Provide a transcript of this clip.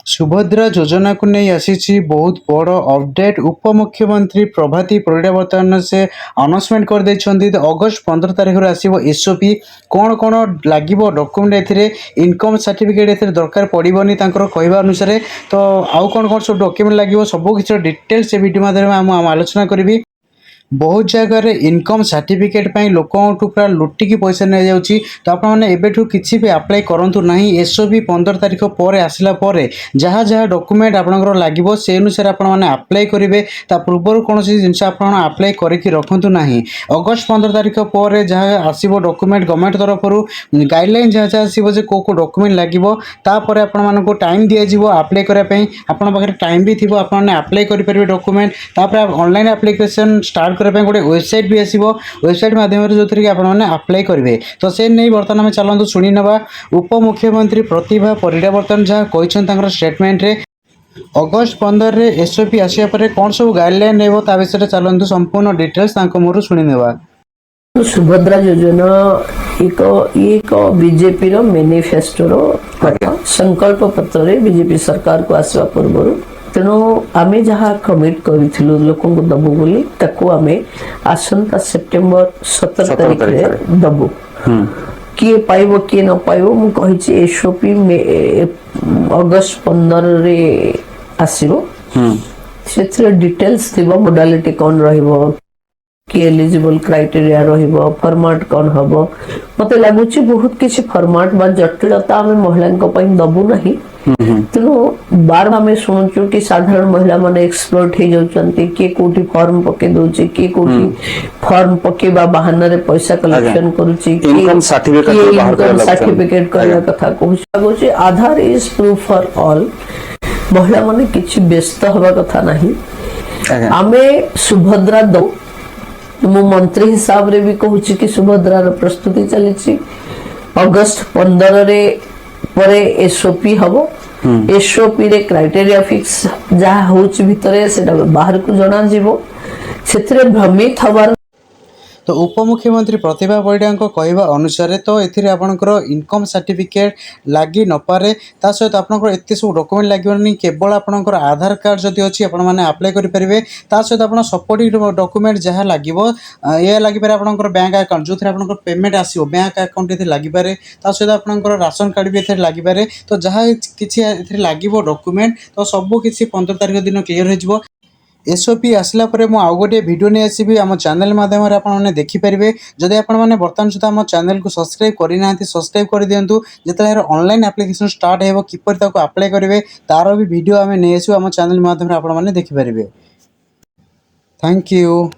सुभद्रा योजना को नहीं आसी बहुत बड़ अपडेट। उपमुख्यमंत्री प्रभाती परिडा वर्तमान से अनाउंसमेंट कर देछंती। तो अगस्त 15 तारिख आसो एसओपी कौन कौन लगे डॉक्यूमेंट इनकम सर्टिफिकेट ए दरकार पड़ोनी कहवा अनुसार। तो आउ कौन कौन सब डॉक्यूमेंट लगे सब किसी डिटेल्स वीडियो माध्यम आलोचना करी। बहुत जगह इनकम सर्टिफिकेट लोकों पूरा लुटिकी पैसा नहीं जाऊँगी। तो आपठू किसी भी अप्लाई करूँ ना। एसओपी 15 तारिख पर आसला जहाँ जहाँ डॉक्यूमेंट आपंकर लगे से अनुसार आपने अप्लाई करेंगे। पूर्व कौन जिनस अप्लाई करके रखु ना। अगस्त 15 तारिख पर जहाँ आसो डॉक्यूमेंट गवर्नमेंट तरफ गाइडलाइन जहाँ जहाँ आसो कौ डॉक्यूमेंट लगे तापर आपको टाइम दिज्व अप्लाई करने। आपरे टाइम भी थी आपने अप्लाई करेंगे डॉक्यूमेंट। ऑनलाइन एप्लिकेशन स्टार्ट करने गोटे वेबसाइट भी आसो। वेबसाइट माध्यम जो थी आपने अप्लाई करेंगे। तो से नहीं बर्तमान आम चलते शुणी ना उपमुख्यमंत्री प्रतिभा परिडा बर्तमान जहाँ कहते स्टेटमेंट रे अगस्त 15 रे एसओपी आसिया पर कौन सब गाइडलाइन नेबो ता विषय चलतु संपूर्ण डिटेल्स मुहर शुणी नेबा। सुभद्रा योजना एक बीजेपी रो मैनिफेस्टो रो संकल्प पत्र रे बीजेपी सरकार को आसवा पूर्व तेणु आम जहाँ कमिट करूँ लोक दबु बोली आम आसंता सेप्टेम्बर 17 तारिख रे दबु। किए पाइब किए न पाइब मुझे एसओपी अगस्त 15 रे आसीबो। से डिटेल्स थी मोडालिटी कौन रहिबो कि एलिजिबल क्राइटेरिया रहिबो फॉर्मेट कौन हबो। मते लागुची बहुत किसी फॉर्मेट बा जटिलता आम महिला दबु नहीं। तेणु बार आम शुणुचु कि साधारण महिला माने एक्सप्लोट हो जाउछंती। किए कोठी फॉर्म पके दोची किए कोठी फॉर्म पकेबा बहाना रे पैसा कलेक्शन करूची इनकम सर्टिफिकेट करला कथा कहूची। आधार इज प्रूफ फॉर ऑल। महिला माने किछि व्यस्त हवा कथा नहीं। आमे सुभद्रा दो मु मंत्री हिसाब रे भी कहूँ कि सुभद्रा प्रस्तुति चली। अगस्त 15 रे परे एसओपी हम एसओपी रे क्राइटेरिया फिक्स जहाँ हूँ भितर से बाहर को जना से भ्रमित हबार। तो उपमुख्यमंत्री प्रतिभा परिडा कहवा अनुसार तो ये आपंकर इनकम सर्टिफिकेट लगी न पारे। ता सहित आपंकर एत सब डॉक्यूमेंट लगे केवल आपंकर आधार कार्ड जदि अच्छी आपने अप्लाई करेंगे। ता सहित आप सपोर्टिंग डॉक्यूमेंट जहाँ लगे यह लगे आपंकर बैंक अकाउंट जो आपंकर पेमेंट आसो बैंक अकाउंट ये लगे। ता सहित आपंकर राशन कार्ड भी लगे। तो जहाँ किसी लगे डॉक्यूमेंट तो सब किसी 15 तारिख दिन क्लीयर हो। एसओपी आसला परे मु आउ गोटे वीडियो नहीं आसबि आम चैनल माध्यम आपने देखिपारे। जदि आपने बर्तमान सुधा आम चैनल को सब्सक्राइब करना सब्सक्राइब कर दिंतु। जिते ऑनलाइन एप्लिकेशन स्टार्ट हो किपर अप्लाई करेंगे तार भी वीडियो आम नहीं आसो आम चैनल माध्यम आपने देखिपारे। Thank you.